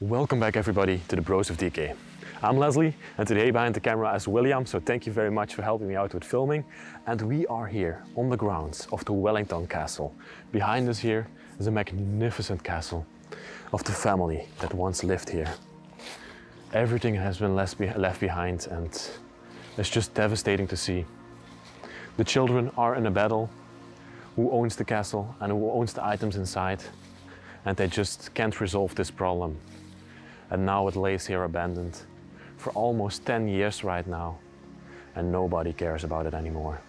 Welcome back everybody to the Bros of DK. I'm Leslie and today behind the camera is William, so thank you very much for helping me out with filming. And we are here on the grounds of the Wellington Castle. Behind us here is a magnificent castle of the family that once lived here. Everything has been left behind and it's just devastating to see. The children are in a battle who owns the castle and who owns the items inside, and they just can't resolve this problem. And now it lays here abandoned for almost 10 years right now, and nobody cares about it anymore.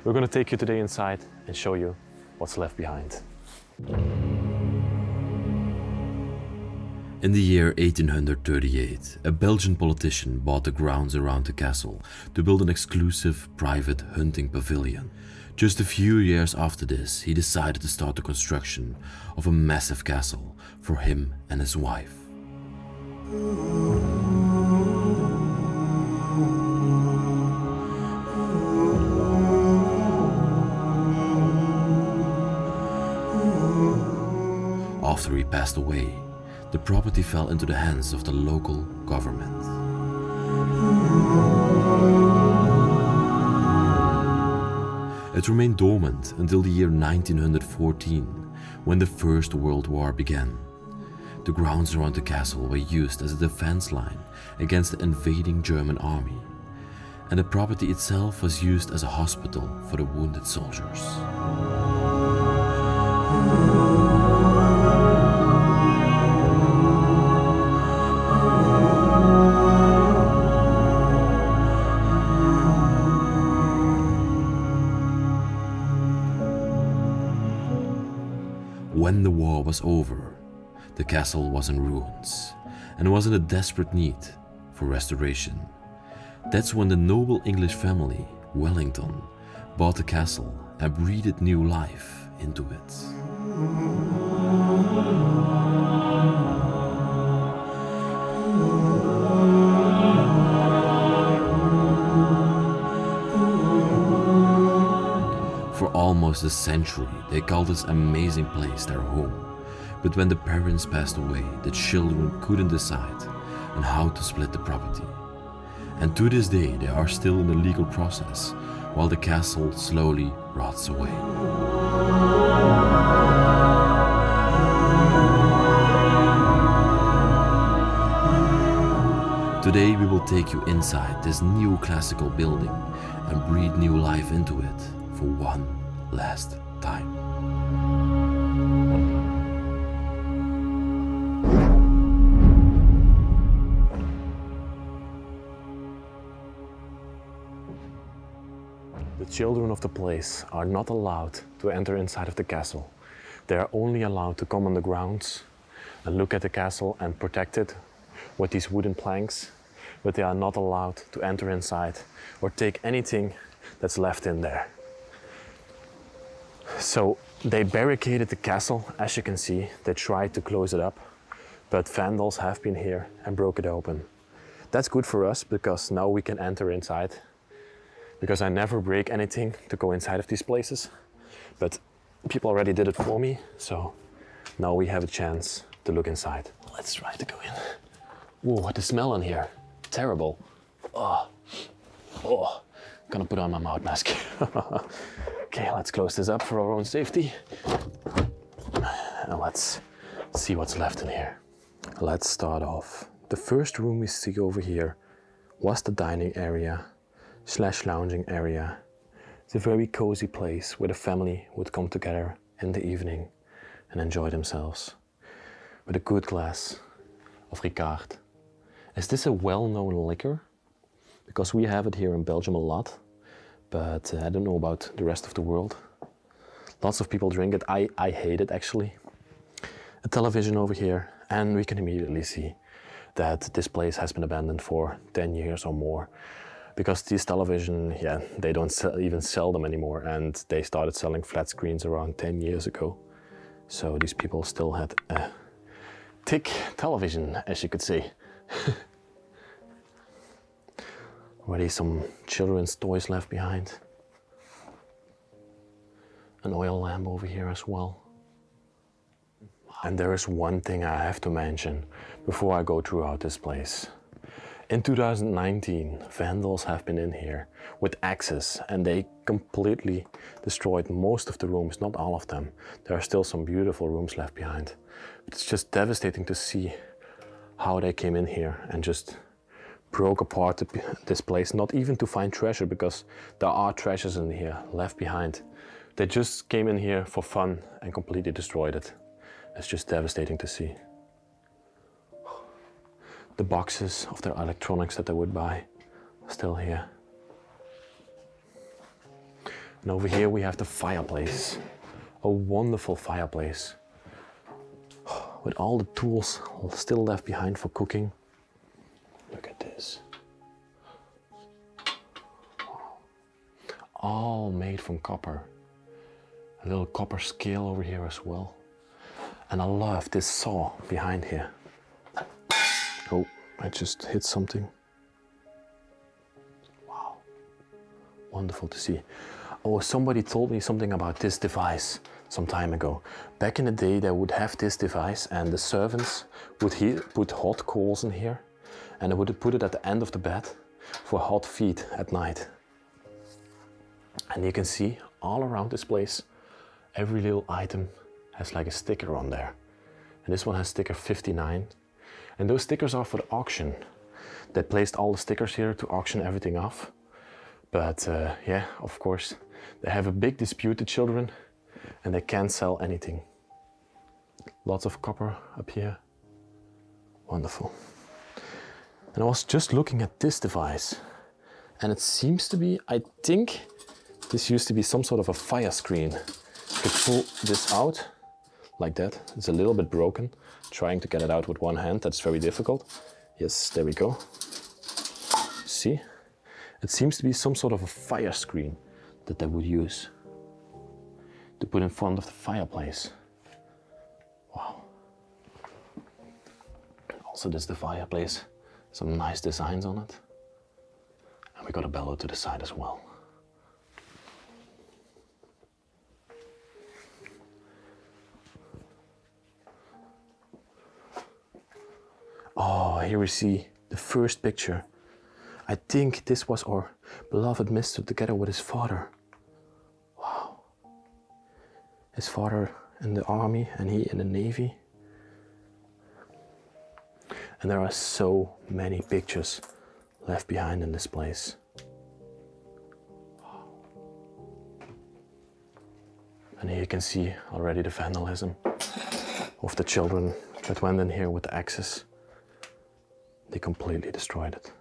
We're going to take you today inside and show you what's left behind. In the year 1838, a Belgian politician bought the grounds around the castle to build an exclusive private hunting pavilion. Just a few years after this, he decided to start the construction of a massive castle for him and his wife. After he passed away, the property fell into the hands of the local government. It remained dormant until the year 1914, when the First World War began. The grounds around the castle were used as a defense line against the invading German army, and the property itself was used as a hospital for the wounded soldiers. When the war was over, the castle was in ruins and was in a desperate need for restoration. That's when the noble English family, Wellington, bought the castle and breathed new life into it. For almost a century, they called this amazing place their home. But when the parents passed away, the children couldn't decide on how to split the property. And to this day, they are still in the legal process, while the castle slowly rots away. Today we will take you inside this new classical building and breathe new life into it for one last time. The children of the place are not allowed to enter inside of the castle. They are only allowed to come on the grounds and look at the castle and protect it with these wooden planks, but they are not allowed to enter inside or take anything that's left in there. So they barricaded the castle, as you can see. They tried to close it up, but vandals have been here and broke it open. That's good for us because now we can enter inside, because I never break anything to go inside of these places, but people already did it for me, so now we have a chance to look inside. Let's try to go in. Whoa, what the smell in here. Terrible. Oh, gonna put on my mouth mask. Okay, let's close this up for our own safety. And let's see what's left in here. Let's start off. The first room we see over here was the dining area / lounging area. It's a very cozy place where the family would come together in the evening and enjoy themselves with a good glass of Ricard. Is this a well-known liquor? Because we have it here in Belgium a lot, but I don't know about the rest of the world. Lots of people drink it. I hate it actually. A television over here, and we can immediately see that this place has been abandoned for 10 years or more. Because these television, they don't even sell them anymore, and they started selling flat screens around 10 years ago. So these people still had a thick television, as you could see. Already some children's toys left behind. An oil lamp over here as well. Wow. And there is one thing I have to mention before I go throughout this place. In 2019, vandals have been in here with axes and they completely destroyed most of the rooms, not all of them. There are still some beautiful rooms left behind. It's just devastating to see how they came in here and just broke apart this place, not even to find treasure, because there are treasures in here left behind. They just came in here for fun and completely destroyed it. It's just devastating to see. The boxes of their electronics that they would buy are still here. And over here we have the fireplace. A wonderful fireplace with all the tools still left behind for cooking. Look at this. All made from copper. A little copper scale over here as well. And I love this saw behind here. Oh, I just hit something. Wow. Wonderful to see. Oh, somebody told me something about this device some time ago. Back in the day, they would have this device and the servants would put hot coals in here and they would put it at the end of the bed for hot feet at night. And you can see all around this place, every little item has like a sticker on there. And this one has sticker 59. And those stickers are for the auction. They placed all the stickers here to auction everything off. But yeah, of course, they have a big dispute, the children, and they can't sell anything. Lots of copper up here. Wonderful. And I was just looking at this device, and it seems to be, I think, this used to be some sort of a fire screen. You could pull this out like that. It's a little bit broken. Trying to get it out with one hand, that's very difficult. Yes, there we go. See? It seems to be some sort of a fire screen that they would use to put in front of the fireplace. Wow. Also, this is the fireplace. Some nice designs on it. And we got a bellow to the side as well. Oh, here we see the first picture. I think this was our beloved Mr. together with his father. Wow. His father in the army and he in the navy. And there are so many pictures left behind in this place. Wow. And here you can see already the vandalism of the children that went in here with the axes. They completely destroyed it.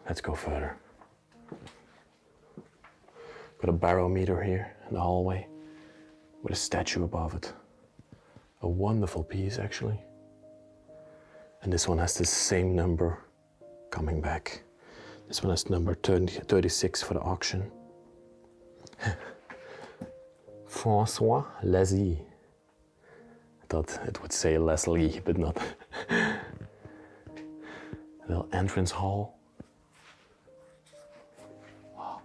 Let's go further. Got a barometer here in the hallway with a statue above it. A wonderful piece, actually. And this one has the same number coming back. This one has number 36 for the auction. François Leslie. I thought it would say Leslie, but not. Little entrance hall. Wow.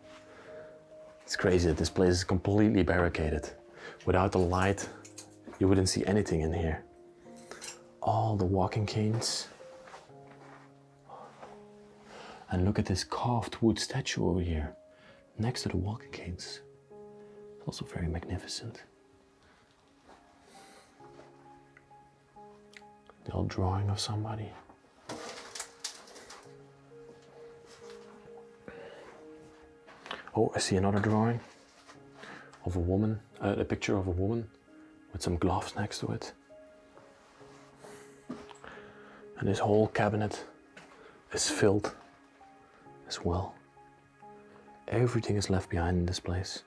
It's crazy that this place is completely barricaded. Without the light, you wouldn't see anything in here. All the walking canes. And look at this carved wood statue over here, next to the walking canes. It's also very magnificent. The old drawing of somebody. Oh, I see another drawing of a woman, a picture of a woman with some gloves next to it. And this whole cabinet is filled as well. Everything is left behind in this place.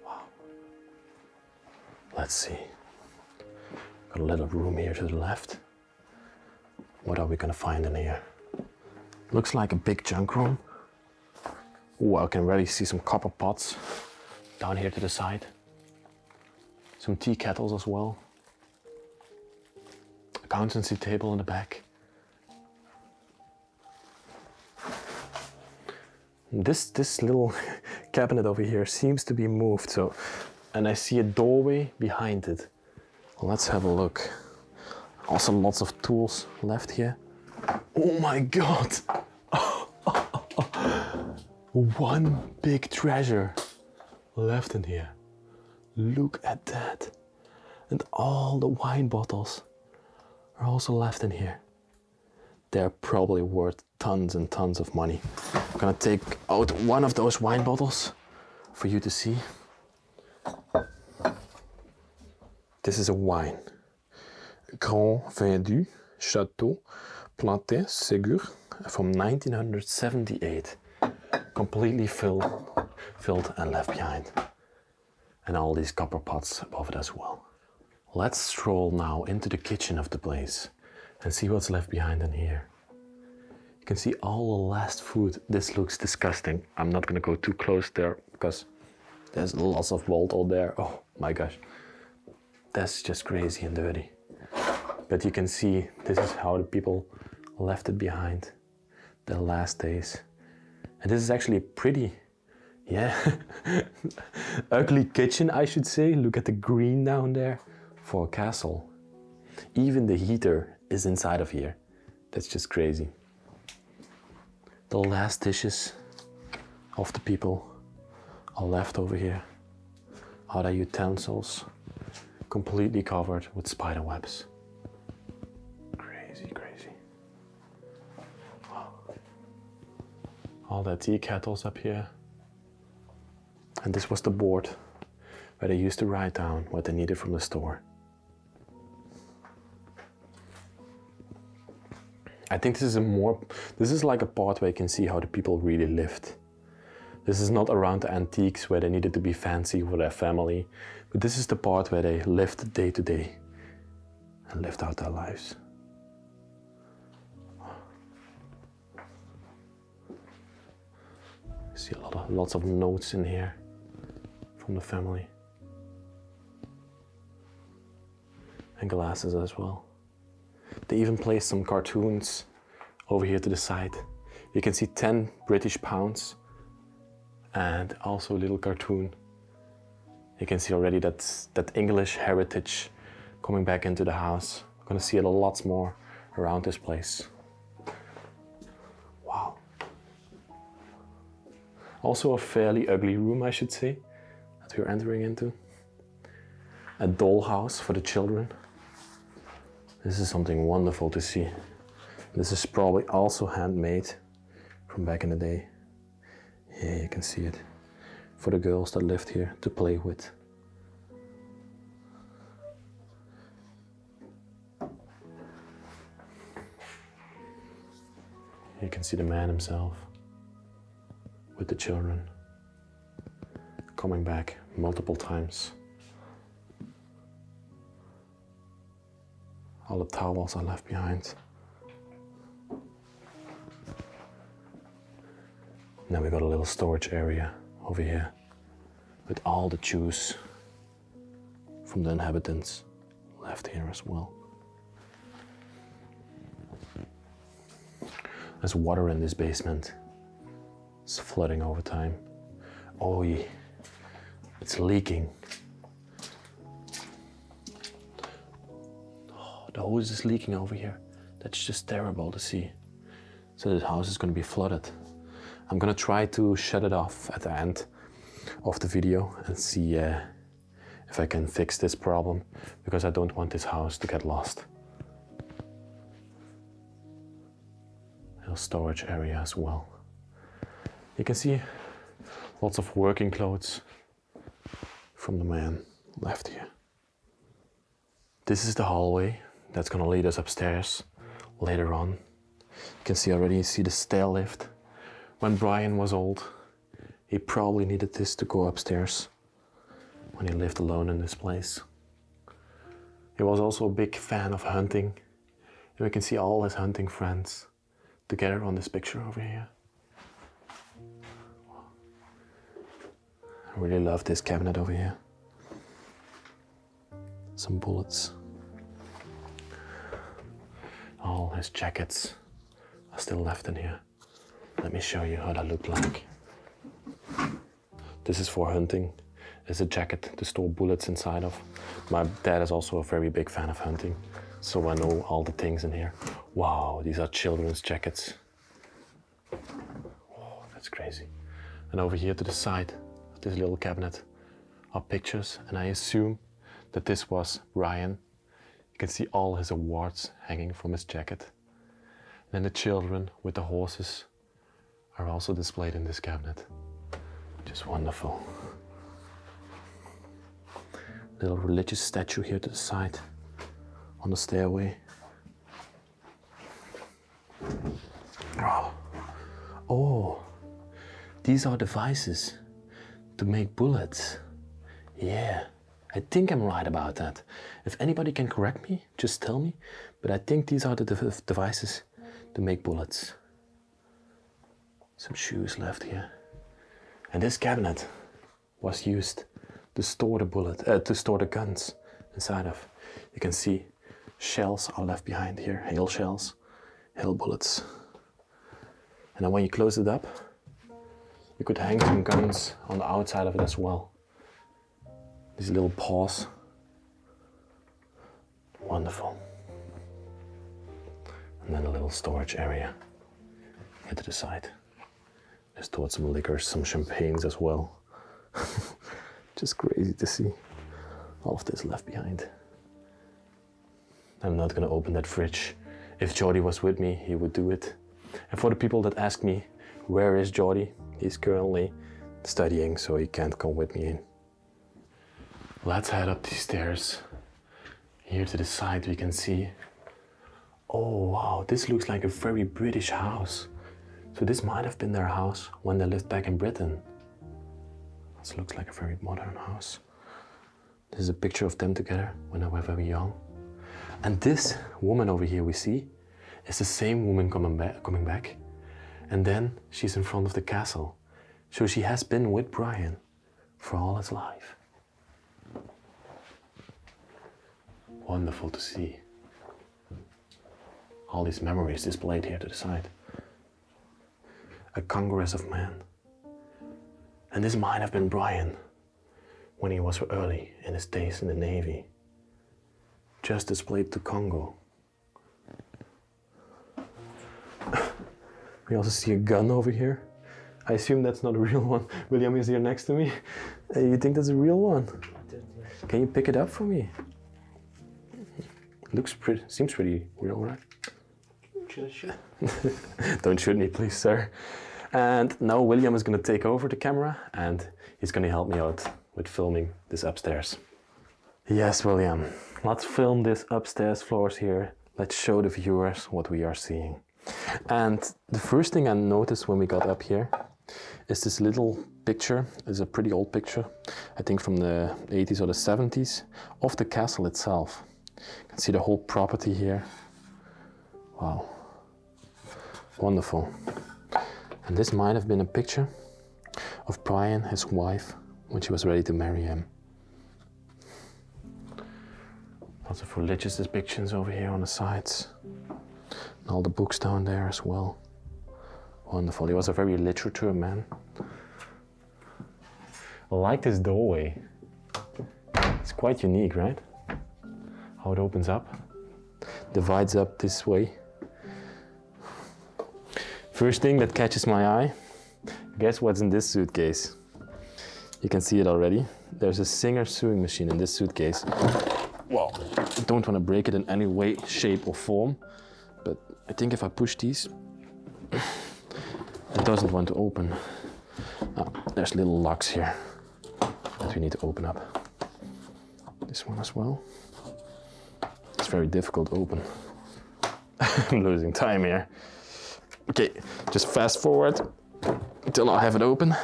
Wow. Let's see. Got a little room here to the left. What are we gonna find in here? Looks like a big junk room. Oh, I can already see some copper pots down here to the side. Some tea kettles as well. Accountancy table in the back. This little cabinet over here seems to be moved, so, and I see a doorway behind it. Well, let's have a look. Also lots of tools left here. Oh my God! One big treasure left in here. Look at that. And all the wine bottles are also left in here. They're probably worth tons and tons of money. I'm gonna take out one of those wine bottles for you to see. This is a wine. Grand Vin du Château Plantin Ségur from 1978. Completely filled and left behind. And all these copper pots above it as well. Let's stroll now into the kitchen of the place and see what's left behind in here. You can see all the last food. This looks disgusting. I'm not gonna go too close there because there's lots of mold all there. Oh my gosh. That's just crazy and dirty. But you can see this is how the people left it behind, their last days. And this is actually pretty, yeah, ugly kitchen, I should say. Look at the green down there for a castle. Even the heater is inside of here. That's just crazy. The last dishes of the people are left over here. Other utensils, completely covered with spider webs. Crazy, crazy. Wow. All the tea kettles up here. And this was the board where they used to write down what they needed from the store. I think this is like a part where you can see how the people really lived. This is not around the antiques where they needed to be fancy for their family, but this is the part where they lived day to day and lived out their lives. I see lots of notes in here from the family. And glasses as well. They even placed some cartoons over here to the side. You can see 10 British pounds and also a little cartoon. You can see already that English heritage coming back into the house. We're gonna see it a lot more around this place. Wow. Also a fairly ugly room, I should say, that we're entering into. A dollhouse for the children. This is something wonderful to see. This is probably also handmade from back in the day. Yeah, you can see it. For the girls that lived here to play with. You can see the man himself with the children coming back multiple times. All the towels are left behind. Then we got a little storage area over here with all the juice from the inhabitants left here as well. There's water in this basement. It's flooding over time. Oh yeah, it's leaking. Oh, the hose is leaking over here. That's just terrible to see. So this house is going to be flooded. I'm going to try to shut it off at the end of the video and see if I can fix this problem, because I don't want this house to get lost. Little storage area as well. You can see lots of working clothes from the man left here. This is the hallway that's going to lead us upstairs later on. You can see already, the stair lift. When Brian was old, he probably needed this to go upstairs when he lived alone in this place. He was also a big fan of hunting, and we can see all his hunting friends together on this picture over here. I really love this cabinet over here. Some bullets. All his jackets are still left in here. Let me show you how that looked like. This is for hunting. It's a jacket to store bullets inside of. My dad is also a very big fan of hunting, so I know all the things in here. Wow, these are children's jackets. Oh, that's crazy. And over here to the side of this little cabinet are pictures, and I assume that this was Brian. You can see all his awards hanging from his jacket. And then the children with the horses are also displayed in this cabinet. Just wonderful. Little religious statue here to the side on the stairway. Oh, these are devices to make bullets. Yeah, I think I'm right about that. If anybody can correct me, just tell me. But I think these are the devices to make bullets. Some shoes left here. And this cabinet was used to store the guns inside of. You can see shells are left behind here, hail shells, hail bullets. And then when you close it up, you could hang some guns on the outside of it as well. These little paws. Wonderful. And then a little storage area here to the side. I stored some liquors, some champagnes as well. Just crazy to see all of this left behind. I'm not gonna open that fridge. If Jordi was with me, he would do it. And for the people that ask me, where is Jordi? He's currently studying, so he can't come with me in. Let's head up these stairs. Here to the side we can see, oh wow, this looks like a very British house. So this might have been their house when they lived back in Britain. This looks like a very modern house. This is a picture of them together when they were very young. And this woman over here we see is the same woman coming back. And then she's in front of the castle. So she has been with Brian for all his life. Wonderful to see. All these memories displayed here to the side. A congress of men. And this might have been Brian when he was early in his days in the Navy. Just displayed to Congo. We also see a gun over here. I assume that's not a real one. William is here next to me. You think that's a real one? Can you pick it up for me? Seems pretty real, right? Should I shoot? Don't shoot me, please, sir. And now William is going to take over the camera and he's going to help me out with filming this upstairs. Yes, William, let's film this upstairs floors here. Let's show the viewers what we are seeing. And the first thing I noticed when we got up here is this little picture. It's a pretty old picture, I think from the 80s or the 70s, of the castle itself. You can see the whole property here. Wow, wonderful. And this might have been a picture of Brian, his wife, when she was ready to marry him. Lots of religious depictions over here on the sides. And all the books down there as well. Wonderful. He was a very literature man. I like this doorway. It's quite unique, right? How it opens up. Divides up this way. First thing that catches my eye, guess what's in this suitcase? You can see it already. There's a Singer sewing machine in this suitcase. Well, I don't want to break it in any way, shape or form, but I think if I push these, it doesn't want to open. There's little locks here that we need to open up. This one as well. It's very difficult to open. I'm losing time here. Okay, just fast forward until I have it open.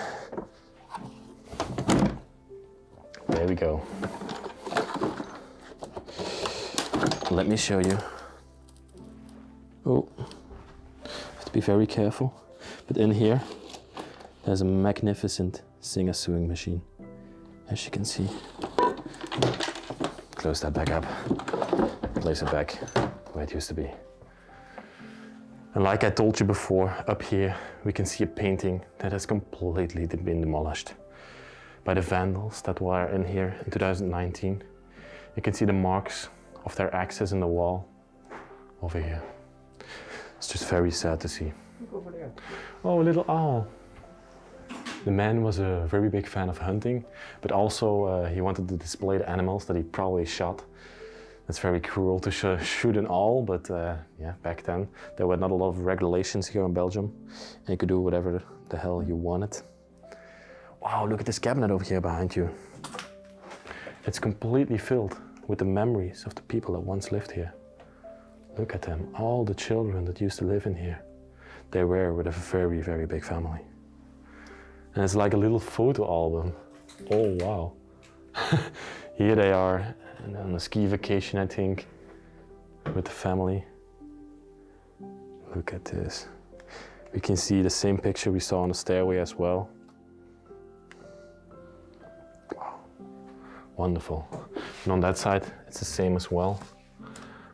There we go. Let me show you. Oh, have to be very careful. But in here, there's a magnificent Singer sewing machine, as you can see. Close that back up. Place it back where it used to be. And like I told you before, up here we can see a painting that has completely been demolished. by the vandals that were in here in 2019. You can see the marks of their axes in the wall over here. It's just very sad to see. Look over there. Oh, a little owl. The man was a very big fan of hunting, but also he wanted to display the animals that he probably shot. It's very cruel to shoot an owl, but yeah, back then there were not a lot of regulations here in Belgium, and you could do whatever the hell you wanted. Wow, look at this cabinet over here behind you. It's completely filled with the memories of the people that once lived here. Look at them, all the children that used to live in here. They were with a very, very big family. And it's like a little photo album. Oh, wow. Here they are on a ski vacation, I think, with the family. Look at this. We can see the same picture we saw on the stairway as well. Wow, wonderful. And on that side, it's the same as well,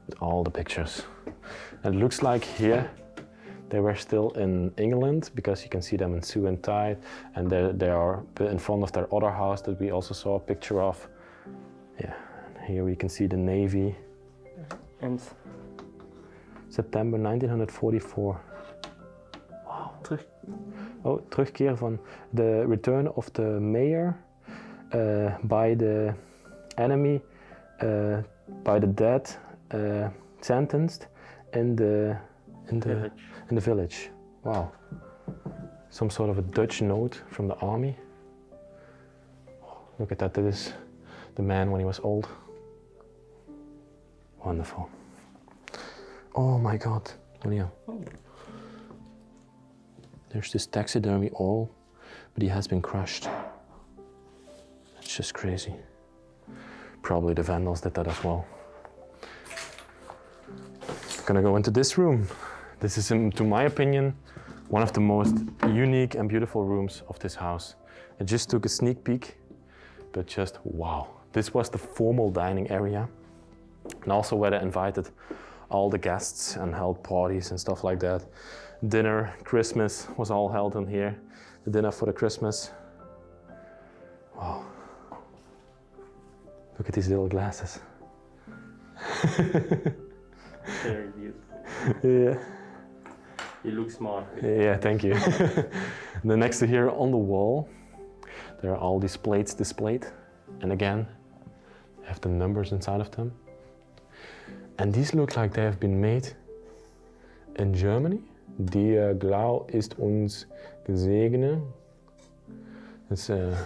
with all the pictures. And it looks like here, they were still in England, because you can see them in Sue and Tide, and they are in front of their other house that we also saw a picture of. Yeah, and here we can see the Navy. And September 1944. Wow. Oh, terugkeer van the return of the mayor by the enemy, by the dead sentenced in the village. Wow. Some sort of a Dutch note from the army. Look at that. That is the man when he was old. Wonderful. Oh my God, William. oh, There's this taxidermy owl, but he has been crushed. It's just crazy. Probably the vandals did that as well. Gonna go into this room. This is, to my opinion, one of the most unique and beautiful rooms of this house. I just took a sneak peek, but just wow. This was the formal dining area, and also where they invited all the guests and held parties and stuff like that. Dinner, Christmas was all held in here. The dinner for the Christmas. Wow. Look at these little glasses. very beautiful. Yeah. You look smart. Yeah, thank you. Then next to here on the wall, there are all these plates displayed. And again, they have the numbers inside of them. And these look like they have been made in Germany. Der Glau ist uns gesegnet. It's a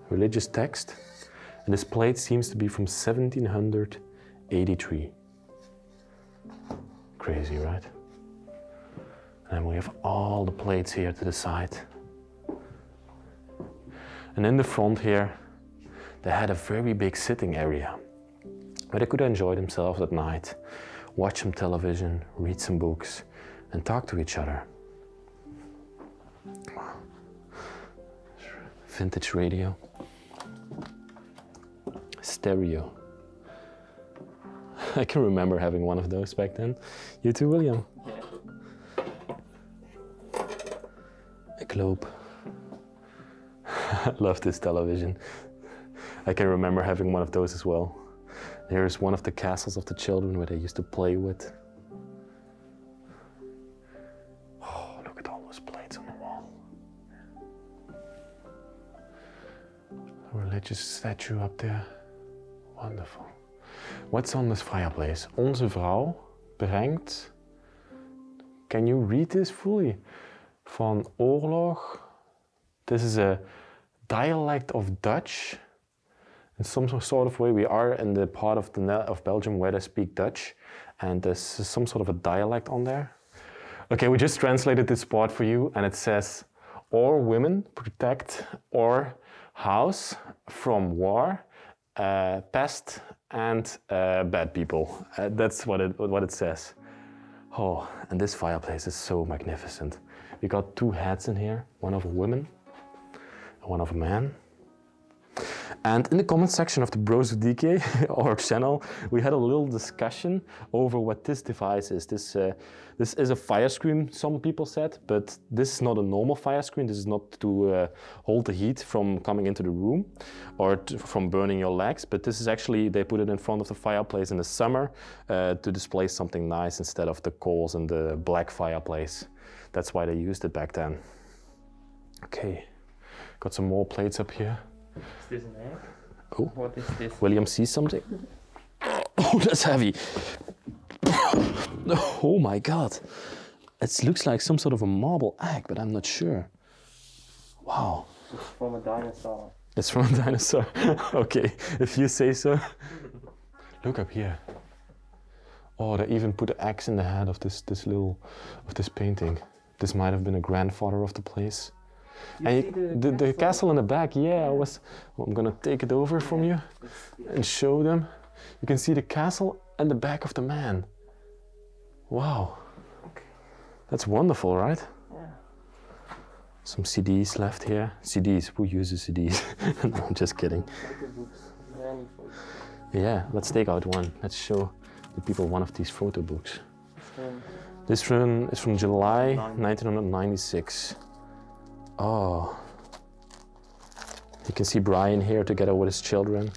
religious text. And this plate seems to be from 1783. Crazy, right? And we have all the plates here to the side. And in the front here, they had a very big sitting area where they could enjoy themselves at night, watch some television, read some books, and talk to each other. Vintage radio. Stereo. I can remember having one of those back then. You too, William? Yeah. A globe. I love this television. I can remember having one of those as well. Here's one of the castles of the children where they used to play with. Oh, look at all those plates on the wall. A religious statue up there. Wonderful. What's on this fireplace? Onze vrouw brengt. Can you read this fully? Van oorlog. This is a dialect of Dutch. In some sort of way, we are in the part of Belgium where they speak Dutch, and there's some sort of a dialect on there. Okay, we just translated this part for you, and it says, "Our women protect our house from war, pest, and bad people." That's what it says. Oh, and this fireplace is so magnificent. We got two heads in here, one of a woman and one of a man. And in the comment section of the Bros of DK, our channel, we had a little discussion over what this device is. This is a fire screen, some people said, but this is not a normal fire screen. This is not to hold the heat from coming into the room or from burning your legs, but this is actually, they put it in front of the fireplace in the summer to display something nice instead of the coals and the black fireplace. That's why they used it back then. Okay, got some more plates up here. Is this an egg? Oh, What is this? William sees something. Oh, that's heavy. Oh my God. It looks like some sort of a marble egg, but I'm not sure. Wow. It's from a dinosaur. It's from a dinosaur. Okay, if you say so. Look up here. Oh, they even put an axe in the head of this painting. This might have been a grandfather of the place. And the castle in the back, yeah, I'm gonna take it over from you and show them. You can see the castle and the back of the man. Wow. That's wonderful, right? Yeah. Some CDs left here. CDs, who uses CDs? No, I'm just kidding. Photo books. Many photos. Yeah, let's take out one. Let's show the people one of these photo books. Um, This one is from July 1996. Oh. You can see Brian here together with his children.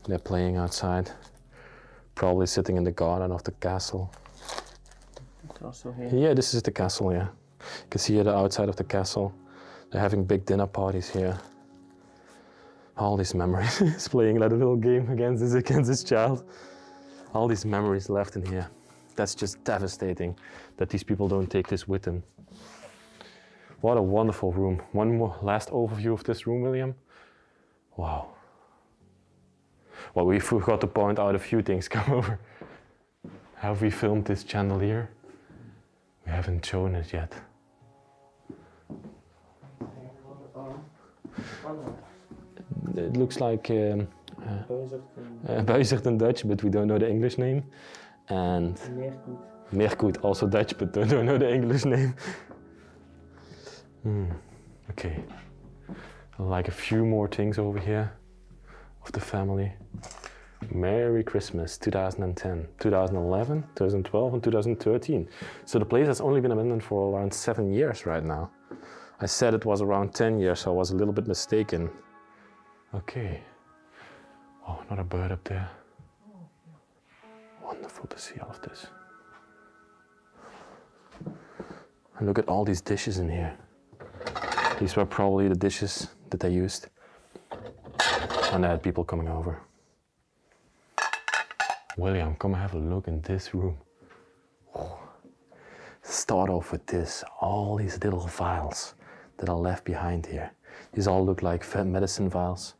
They're playing outside. Probably sitting in the garden of the castle. it's also here. Yeah, this is the castle, yeah. You can see here the outside of the castle. They're having big dinner parties here. All these memories. He's playing that little game against his child. All these memories left in here. That's just devastating that these people don't take this with them. What a wonderful room. One more last overview of this room, William. Wow. Well, we forgot to point out a few things. Come over. Have we filmed this chandelier? We haven't shown it yet. It looks like Buizerd in Dutch, but we don't know the English name. And Meerkoet, also Dutch, but don't know the English name. Okay, like a few more things over here of the family. Merry Christmas 2010, 2011, 2012 and 2013. So the place has only been abandoned for around 7 years right now. I said it was around 10 years, so I was a little bit mistaken. Okay. Oh, another bird up there. Wonderful to see all of this. And look at all these dishes in here. These were probably the dishes that they used when they had people coming over. William, come have a look in this room. Oh. Start off with this, all these little vials that are left behind here. These all look like medicine vials,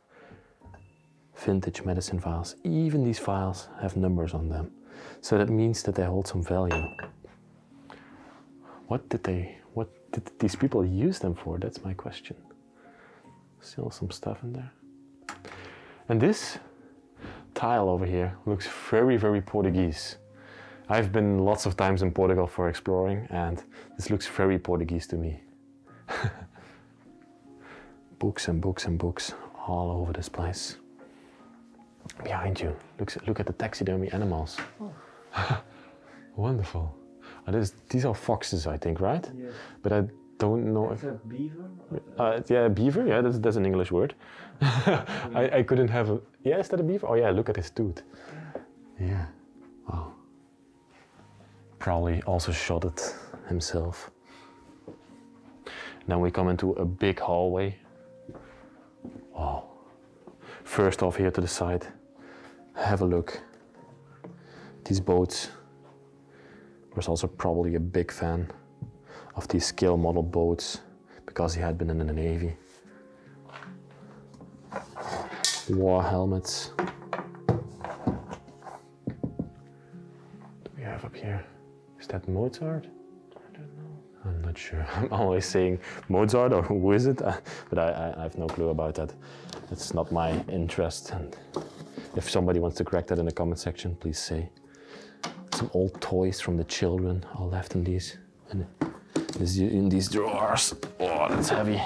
vintage medicine vials. Even these vials have numbers on them. So that means that they hold some value. What did these people use them for? That's my question. Still some stuff in there. And this tile over here looks very, very Portuguese. I've been lots of times in Portugal for exploring, and this looks very Portuguese to me. Books and books and books all over this place. Behind you, look at the taxidermy animals. Oh. Wonderful. These are foxes, I think, right? Yes. But I don't know. Is that beaver? Yeah, beaver. Yeah, that's an English word. I couldn't have a. Yeah, is that a beaver? Oh yeah, look at his tooth. Yeah. Wow. Probably also shot it himself. Then we come into a big hallway. Wow. First off, here to the side, have a look. These boats. Was also probably a big fan of these scale model boats because he had been in the Navy. War helmets. What do we have up here? Is that Mozart? I don't know. I'm not sure. I'm always saying Mozart or who is it? But I have no clue about that. It's not my interest. And if somebody wants to correct that in the comment section, please say. Some old toys from the children are left in these in these drawers. Oh, that's heavy.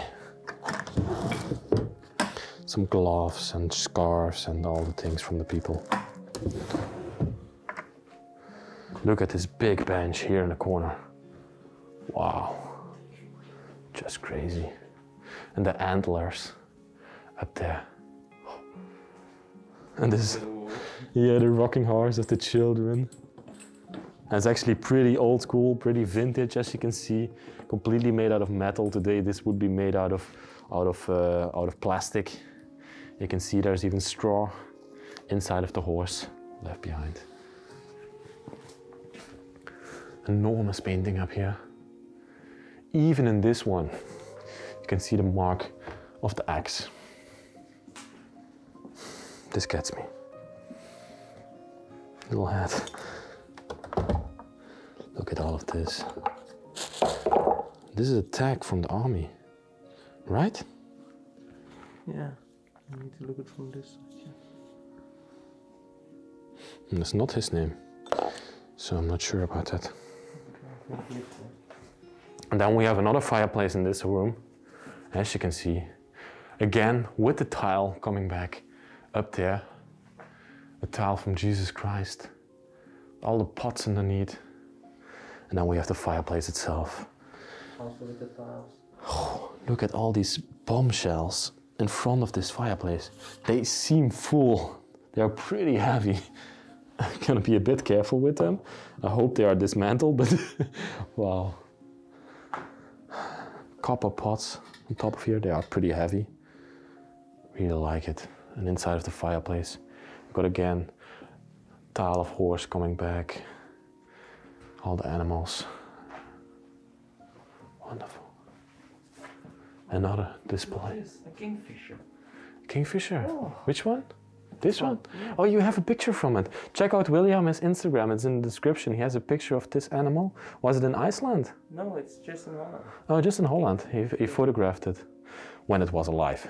some gloves and scarves and all the things from the people. Look at this big bench here in the corner. Wow, just crazy. And the antlers up there. And this, yeah, the rocking horse of the children. And it's actually pretty old school, pretty vintage, as you can see. Completely made out of metal. Today, this would be made out of plastic. You can see there's even straw inside of the horse left behind. Enormous painting up here. Even in this one, you can see the mark of the axe. This gets me. Little hat. Look at all of this. This is a tag from the army, right? Yeah, I need to look at from this side. Yeah. And it's not his name, so I'm not sure about that. And then we have another fireplace in this room, as you can see. Again, with the tile coming back up there. A tile from Jesus Christ. All the pots underneath. And then we have the fireplace itself. Also with the tiles. Oh, look at all these bombshells in front of this fireplace. They seem full. They are pretty heavy. I'm gonna be a bit careful with them. I hope they are dismantled, but wow. Copper pots on top of here, they are pretty heavy. Really like it. And inside of the fireplace, we've got again tile of horse coming back. All the animals. Wonderful. Another display. This is a kingfisher. Kingfisher? Oh. Which one? This one? Yeah. Oh, you have a picture from it. Check out William's Instagram. It's in the description. He has a picture of this animal. Was it in Iceland? No, it's just in Holland. Oh, just in Holland. He photographed it when it was alive.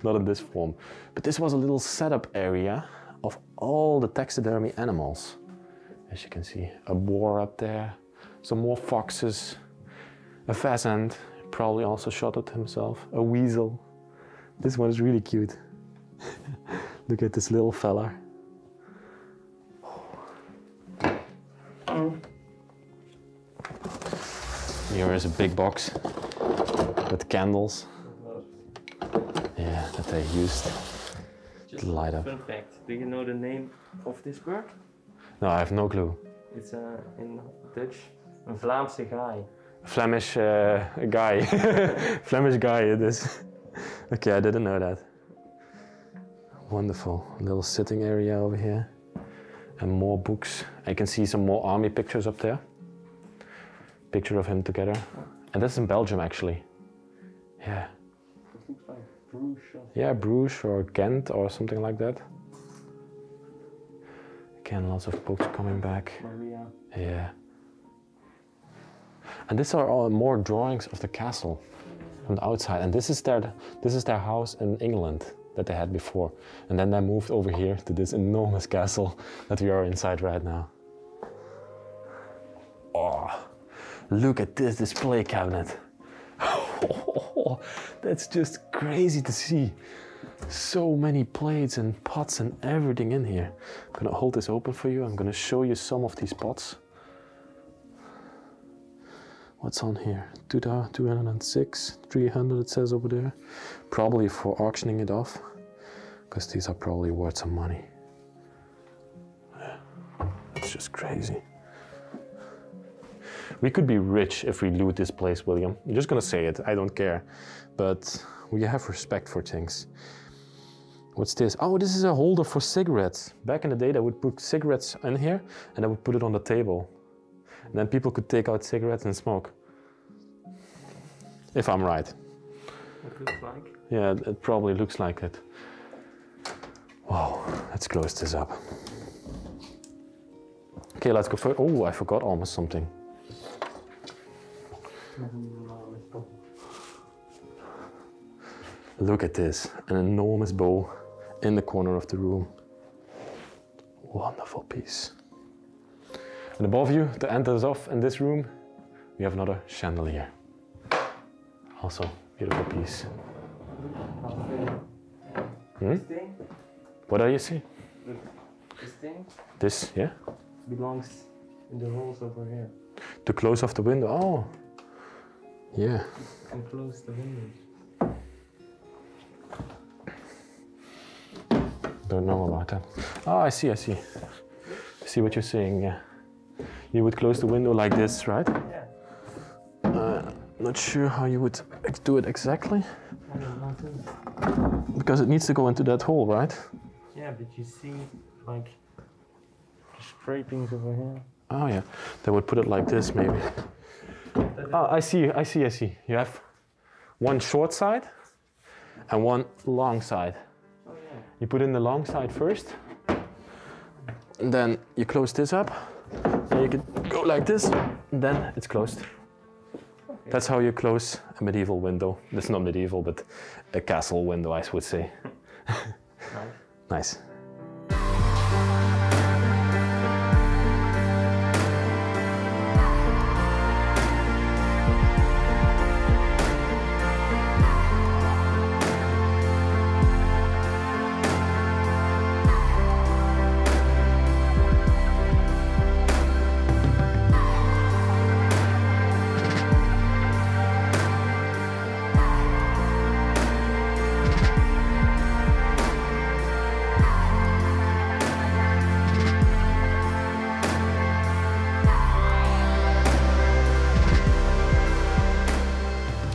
Not in this form. But this was a little setup area of all the taxidermy animals. As you can see, a boar up there, some more foxes, a pheasant, probably also shot it himself, a weasel. This one is really cute. Look at this little fella. Here is a big box with candles. Yeah, that they used Just to light up. Fun fact, do you know the name of this bird? No, I have no clue. It's in Dutch, een Vlaamse gaai. Flemish guy. Flemish guy it is. Okay, I didn't know that. Wonderful. Little sitting area over here. And more books. I can see some more army pictures up there. Picture of him together. And that's in Belgium actually. Yeah. It looks like Bruges or Yeah, Bruges or Ghent or something like that. Again, lots of books coming back. Maria. Yeah. And these are all more drawings of the castle from the outside. And this is their house in England that they had before. And then they moved over here to this enormous castle that we are inside right now. Oh, look at this display cabinet. Oh, that's just crazy to see. So many plates and pots and everything in here. I'm gonna hold this open for you. I'm gonna show you some of these pots. What's on here? 206, 300 it says over there. Probably for auctioning it off, because these are probably worth some money. Yeah, it's just crazy. We could be rich if we loot this place, William. I'm just gonna say it, I don't care. But we have respect for things. What's this? Oh, this is a holder for cigarettes. Back in the day, they would put cigarettes in here and they would put it on the table. And then people could take out cigarettes and smoke. If I'm right. It looks like. Yeah, it probably looks like it. Wow, let's close this up. Okay, let's go for. Oh, I forgot almost something. Look at this, an enormous bow in the corner of the room. Wonderful piece. And above you, to end us off in this room, we have another chandelier. Also, beautiful piece. This thing, What do you see? look, this thing This, yeah? belongs in the holes over here. To close off the window. Oh, yeah. You can close the window. Don't know about that. Oh, I see, I see. I see what you're saying, yeah. You would close the window like this, right? Yeah. Not sure how you would do it exactly. I don't know too. Because it needs to go into that hole, right? Yeah, but you see, like, scrapings over here. Oh, yeah. They would put it like this, maybe. Oh, I see, I see, I see. You have one short side and one long side. Oh yeah. You put in the long side first, and then you close this up, and you can go like this, and then it's closed. Okay. That's how you close a medieval window. That's not medieval, but a castle window, I would say. Nice. Nice.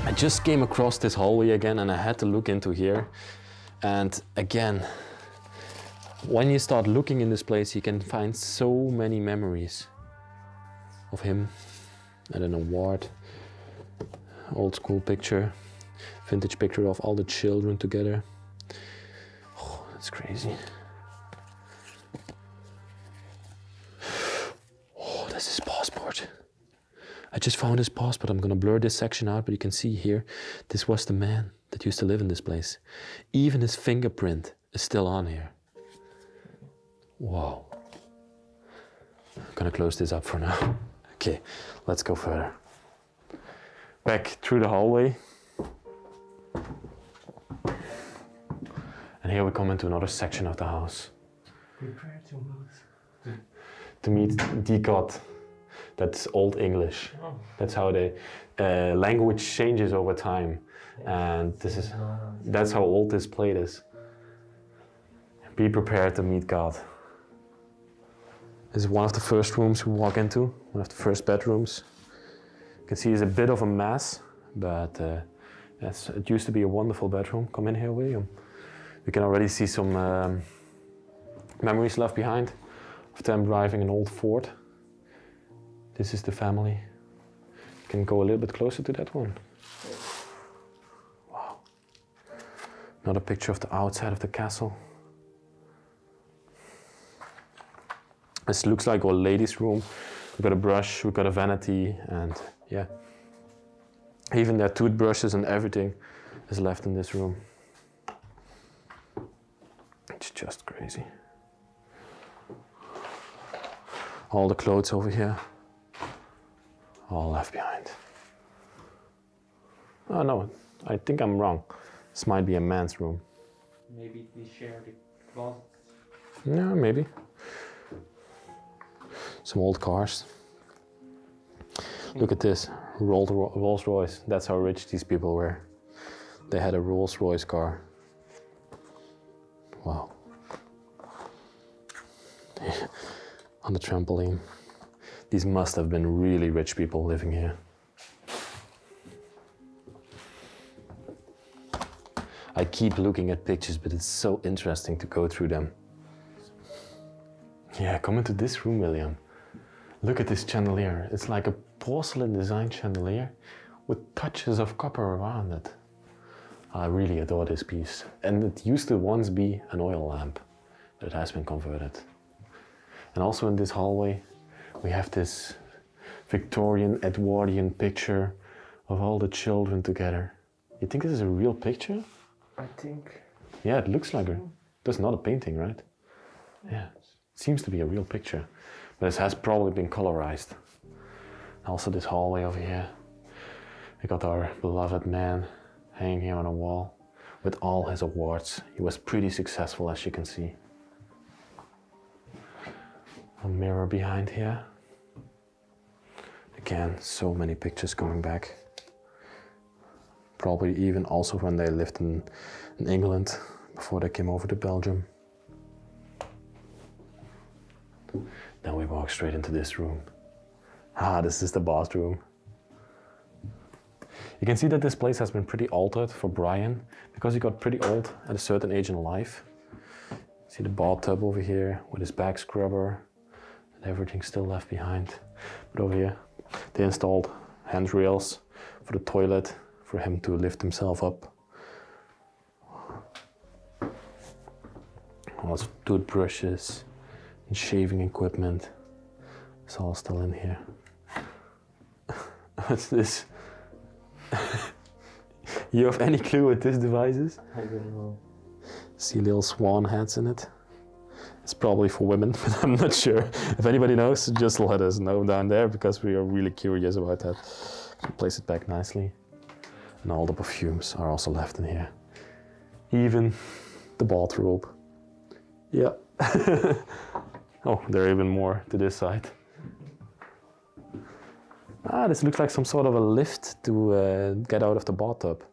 I just came across this hallway again and I had to look into here. And again, when you start looking in this place, you can find so many memories of him. I don't know what. Old school picture, vintage picture of all the children together. Oh, that's crazy. Oh, that's his passport. I just found his passport. I'm gonna blur this section out, but you can see here, this was the man that used to live in this place. Even his fingerprint is still on here. Wow. I'm gonna close this up for now. Okay, let's go further. Back through the hallway. And here we come into another section of the house. Prepare to move. To meet the god. That's Old English. Oh. That's how the language changes over time. And that's how old this plate is. Be prepared to meet God. This is one of the first rooms we walk into, one of the first bedrooms. You can see it's a bit of a mess, but yes, it used to be a wonderful bedroom. Come in here, William. We can already see some memories left behind of them driving an old Ford. This is the family. You can go a little bit closer to that one. Wow. Another picture of the outside of the castle. This looks like a ladies' room. We've got a brush, we've got a vanity, and yeah. Even their toothbrushes and everything is left in this room. It's just crazy. All the clothes over here. All left behind. Oh no, I think I'm wrong. This might be a man's room. Maybe they share the closet. Yeah, maybe. Some old cars. Look at this, Rolls Royce. That's how rich these people were. They had a Rolls Royce car. Wow. On the trampoline. These must have been really rich people living here. I keep looking at pictures, but it's so interesting to go through them. Yeah, come into this room, William. Look at this chandelier. It's like a porcelain design chandelier with touches of copper around it. I really adore this piece. And it used to once be an oil lamp, but it has been converted. And also in this hallway, we have this Victorian, Edwardian picture of all the children together. You think this is a real picture? I think. Yeah, it looks like a... That's not a painting, right? Yeah, it seems to be a real picture. But it has probably been colorized. Also this hallway over here. We got our beloved man hanging here on a wall with all his awards. He was pretty successful, as you can see. A mirror behind here. Again, so many pictures coming back. Probably even also when they lived in England before they came over to Belgium. Then we walk straight into this room. Ah, this is the bathroom. You can see that this place has been pretty altered for Brian because he got pretty old at a certain age in life. See the bathtub over here with his back scrubber and everything still left behind. But over here, they installed handrails for the toilet for him to lift himself up. Lots of toothbrushes and shaving equipment. It's all still in here. What's this? You have any clue what this device is? I don't know. See little swan heads in it. It's probably for women, but I'm not sure. If anybody knows, just let us know down there because we are really curious about that. Place it back nicely. And all the perfumes are also left in here. Even the bathrobe. Yeah. Oh, there are even more to this side. Ah, this looks like some sort of a lift to get out of the bathtub.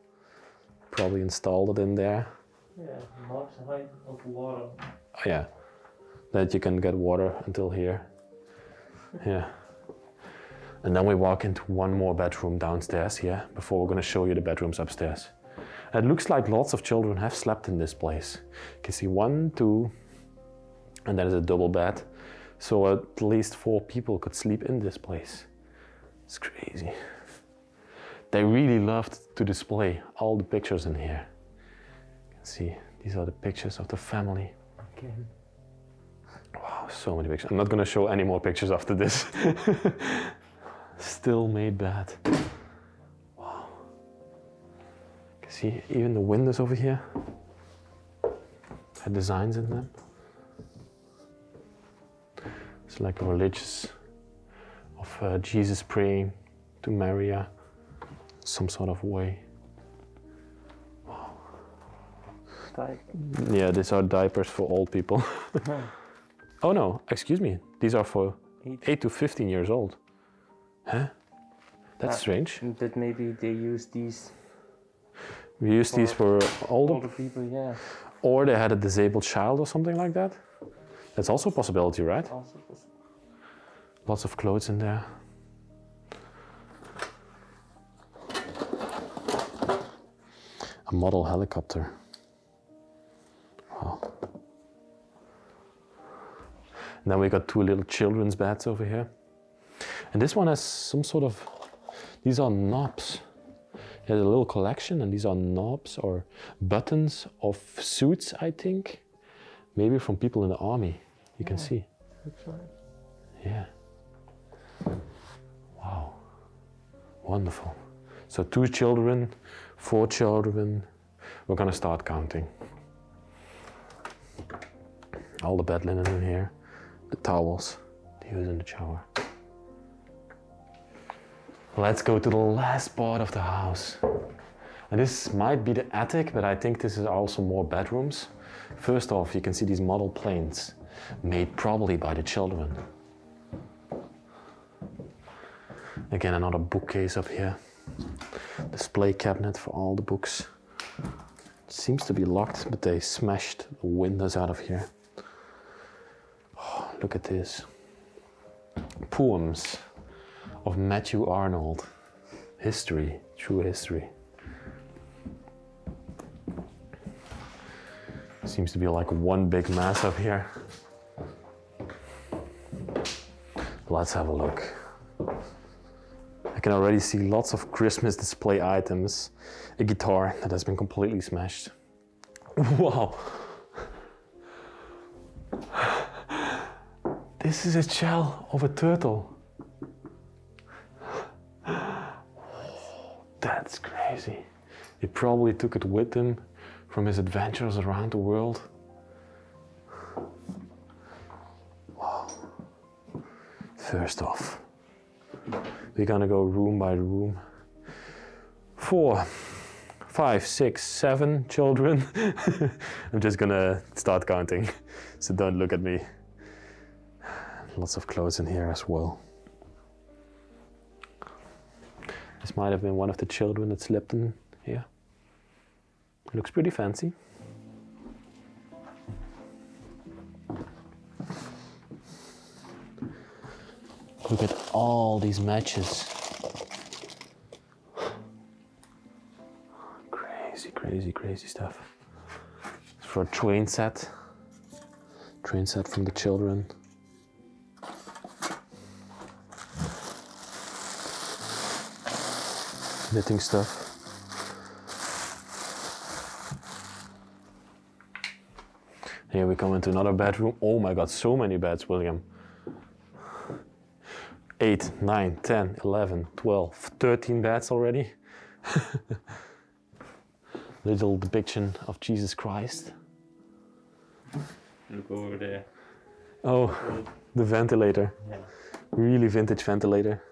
Probably installed it in there. Yeah, max height of water. Oh, yeah, that you can get water until here. Yeah. And then we walk into one more bedroom downstairs here before we're going to show you the bedrooms upstairs. It looks like lots of children have slept in this place. You can see 1, 2, and then there's a double bed. So at least 4 people could sleep in this place. It's crazy. They really loved to display all the pictures in here. You can see these are the pictures of the family. Okay. Wow, so many pictures. I'm not going to show any more pictures after this. Still made bad. Wow. You can see even the windows over here had designs in them. It's like a religious of Jesus praying to Maria, some sort of way. Wow. Yeah, these are diapers for old people. Oh no, excuse me. These are for 8 to 15 years old. Huh? That's strange. But maybe they use these. We use these for older people, yeah. Or they had a disabled child or something like that. That's also a possibility, right? Also possible. Lots of clothes in there. A model helicopter. Wow. And then we got 2 little children's beds over here. And this one has some sort of, these are knobs. It has a little collection and these are knobs or buttons of suits, I think. Maybe from people in the army, you can see. Looks like. Yeah. Wow. Wonderful. So 2 children, 4 children. We're gonna start counting. All the bed linen in here, the towels to use in the shower. Let's go to the last part of the house. And this might be the attic, but I think this is also more bedrooms. First off, you can see these model planes made probably by the children. Again, another bookcase up here. Display cabinet for all the books. Seems to be locked, but they smashed the windows out of here. Oh, look at this. Poems of Matthew Arnold. History, true history. Seems to be like one big mess up here. Let's have a look. I can already see lots of Christmas display items. A guitar that has been completely smashed. Wow. This is a shell of a turtle. That's crazy. He probably took it with him from his adventures around the world. Wow. First off, we're gonna go room by room. For 5, 6, 7 children. I'm just gonna start counting, so don't look at me. Lots of clothes in here as well. This might have been one of the children that slept in here. Looks pretty fancy. Look at all these matches. Crazy, crazy, crazy stuff. For a train set. Train set from the children. Knitting stuff. Here we come into another bedroom. Oh my god, so many beds, William. 8, 9, 10, 11, 12, 13 beds already. Little depiction of Jesus Christ. Look over there. Oh, the ventilator. Yeah. Really vintage ventilator.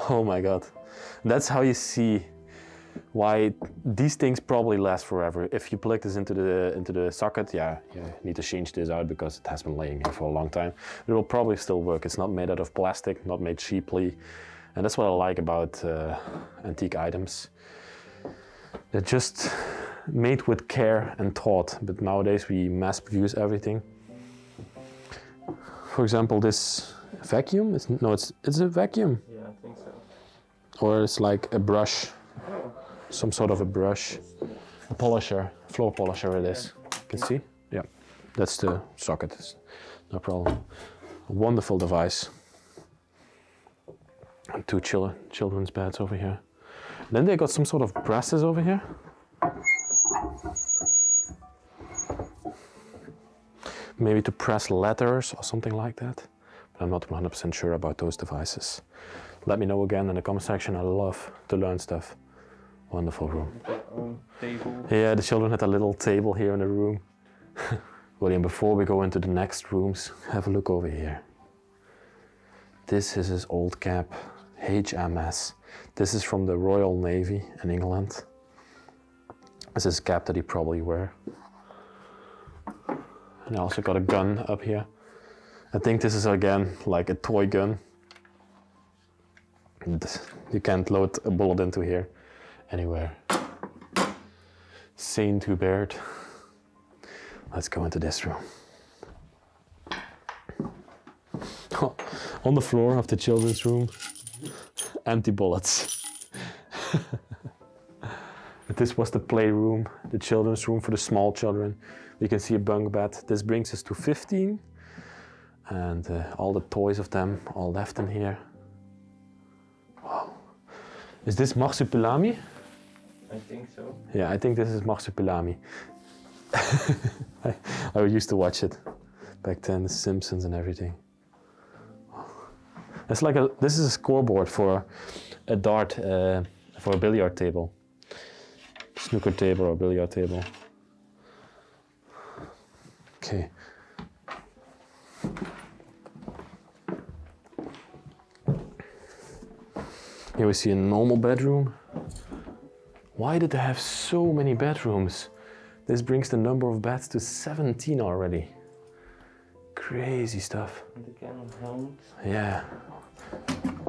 Oh my god. That's how you see why these things probably last forever. If you plug this into the socket, yeah, you need to change this out because it has been laying here for a long time. It will probably still work. It's not made out of plastic, not made cheaply. And that's what I like about antique items. They're just made with care and thought, but nowadays we mass produce everything. For example, this vacuum, it's a vacuum. Yeah, I think so. Or it's like a brush, Oh. some sort of a brush. A polisher, floor polisher it is. You can see? Yeah, that's the socket, no problem. A wonderful device. And two children's beds over here. Then they got some sort of presses over here. Maybe to press letters or something like that. But I'm not 100% sure about those devices. Let me know again in the comment section. I love to learn stuff. Wonderful room. Their own table. Yeah, the children had a little table here in the room. William, before we go into the next rooms, have a look over here. This is his old cap, HMS. This is from the Royal Navy in England. This is a cap that he probably wear. And I also got a gun up here. I think this is again like a toy gun. You can't load a bullet into here anywhere. Saint Hubert. Let's go into this room. On the floor of the children's room, empty bullets. This was the playroom, the children's room for the small children. You can see a bunk bed. This brings us to 15. And all the toys of them all left in here. Wow. Is this Marsupilami? I think so. Yeah, I think this is Marsupilami. I used to watch it back then, The Simpsons and everything. It's like this is a scoreboard for a dart, for a billiard table. Snooker table or billiard table. Okay. Here we see a normal bedroom. Why did they have so many bedrooms? This brings the number of beds to 17 already. Crazy stuff. And again, helmet. Yeah.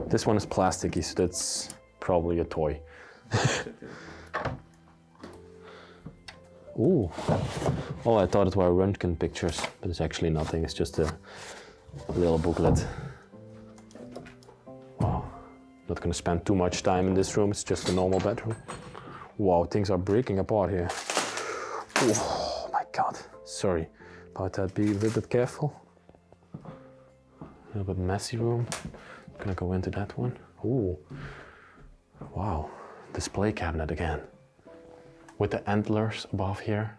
This one is plasticky, so that's probably a toy. Ooh. Oh, I thought it were Röntgen pictures, but it's actually nothing. It's just a little booklet. Wow. Not gonna spend too much time in this room. It's just a normal bedroom. Wow, things are breaking apart here. Oh my God. Sorry about that. Be a little bit careful. A little bit messy room. Gonna go into that one. Ooh. Wow. Display cabinet again. With the antlers above here.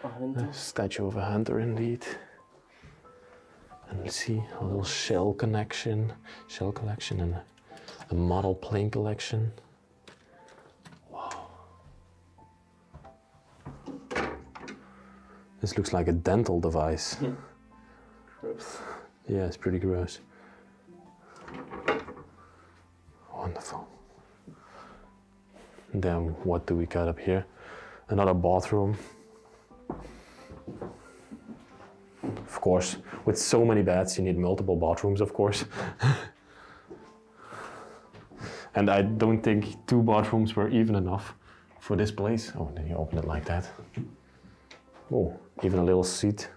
A statue of a hunter indeed. And let's see, a little shell collection and a model plane collection. Wow. This looks like a dental device. Gross. Yeah, it's pretty gross. Wonderful. And then what do we got up here? Another bathroom. Of course, with so many beds, you need multiple bathrooms, of course. And I don't think 2 bathrooms were even enough for this place. Oh, then you open it like that. Oh, even a little seat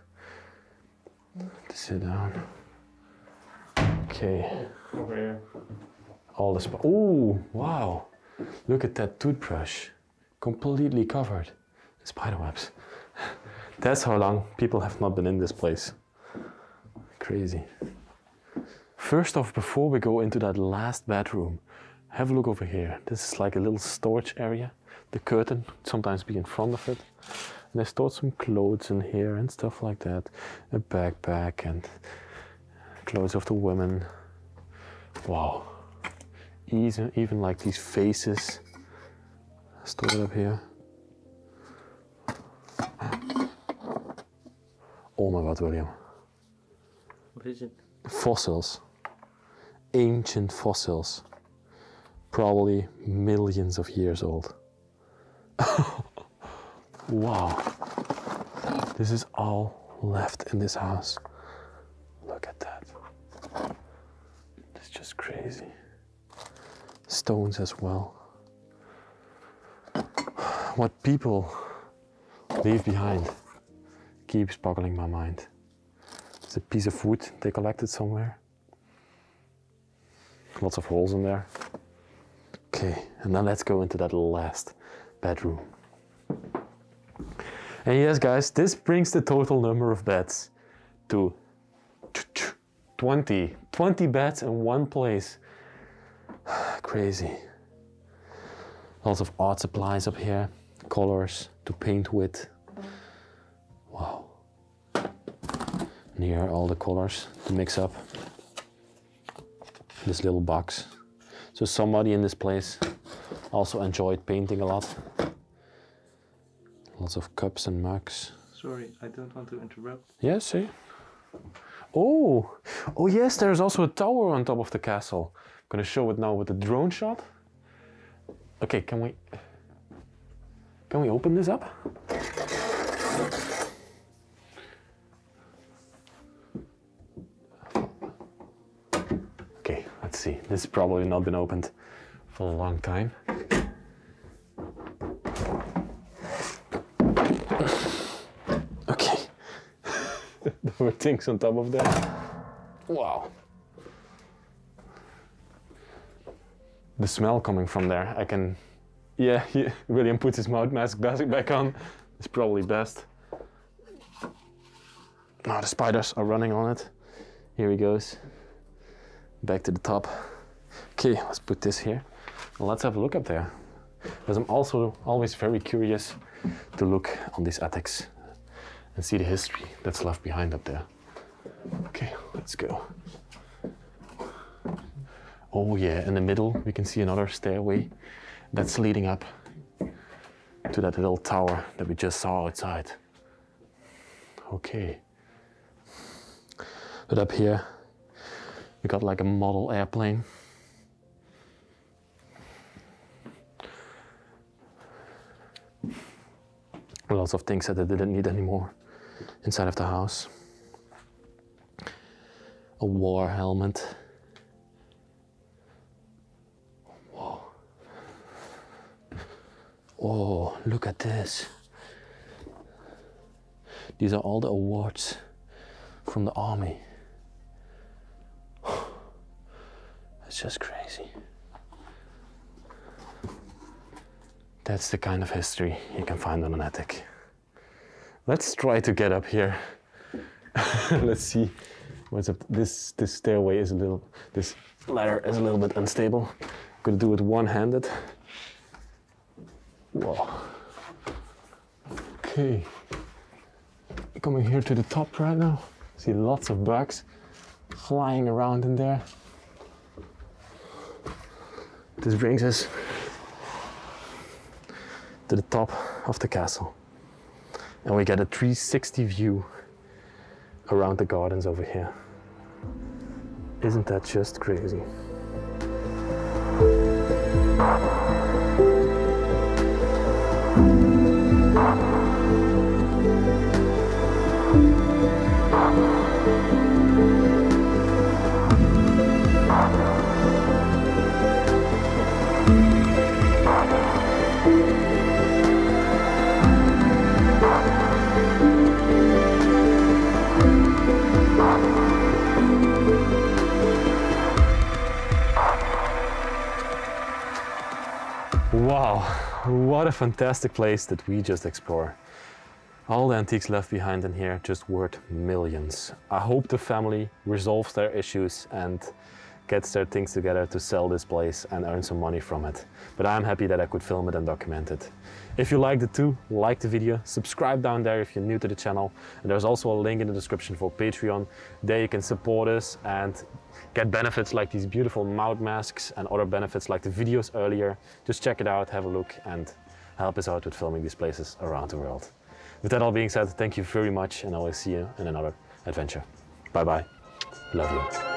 to sit down. Okay. Over here. All the oh, wow. Look at that toothbrush. Completely covered in spiderwebs. That's how long people have not been in this place. Crazy. First off, before we go into that last bedroom, have a look over here. This is like a little storage area. The curtain would sometimes be in front of it. And they stored some clothes in here and stuff like that. A backpack and clothes of the women. Wow. Even like these faces stored up here. Oh my God, William. What is it? Fossils. Ancient fossils. Probably millions of years old. Wow. This is all left in this house. Look at that. It's just crazy. Stones as well. What people leave behind keeps boggling my mind. It's a piece of wood they collected somewhere. Lots of holes in there. Okay, and then let's go into that last bedroom. And yes, guys, this brings the total number of beds to 20. 20 beds in one place. Crazy. Lots of art supplies up here. Colors to paint with. Wow. And here are all the colors to mix up. This little box. So somebody in this place also enjoyed painting a lot. Lots of cups and mugs. Sorry, I don't want to interrupt. Yeah, see? Oh, yes, there's also a tower on top of the castle. I'm gonna show it now with the drone shot. Okay, can we open this up? Okay, let's see. This has probably not been opened for a long time. Okay. There were things on top of that. Wow. The smell coming from there, I can... Yeah, William puts his mouth mask back on. It's probably best. Now the spiders are running on it. Here he goes. Back to the top. Okay, let's put this here. Well, let's have a look up there. Because I'm also always very curious to look on these attics and see the history that's left behind up there. Okay, let's go. Oh yeah, in the middle we can see another stairway that's leading up to that little tower that we just saw outside. Okay. But up here we got like a model airplane. Lots of things that they didn't need anymore inside of the house. A war helmet. Whoa. Oh, look at this. These are all the awards from the army. It's just crazy. That's the kind of history you can find on an attic. Let's try to get up here. Let's see what's up. This stairway is this ladder is a little bit unstable. I'm gonna do it one-handed. Whoa. Okay. Coming here to the top right now. See lots of bugs flying around in there. This brings us to the top of the castle. And we get a 360 view around the gardens over here. Isn't that just crazy? Wow, what a fantastic place that we just explored. All the antiques left behind in here just worth millions. I hope the family resolves their issues and gets their things together to sell this place and earn some money from it. But I'm happy that I could film it and document it. If you liked it too, like the video, subscribe down there if you're new to the channel. And there's also a link in the description for Patreon. There you can support us and get benefits like these beautiful mouth masks and other benefits like the videos earlier. Just check it out, have a look and help us out with filming these places around the world. With that all being said, thank you very much and I will see you in another adventure. Bye bye. Love you.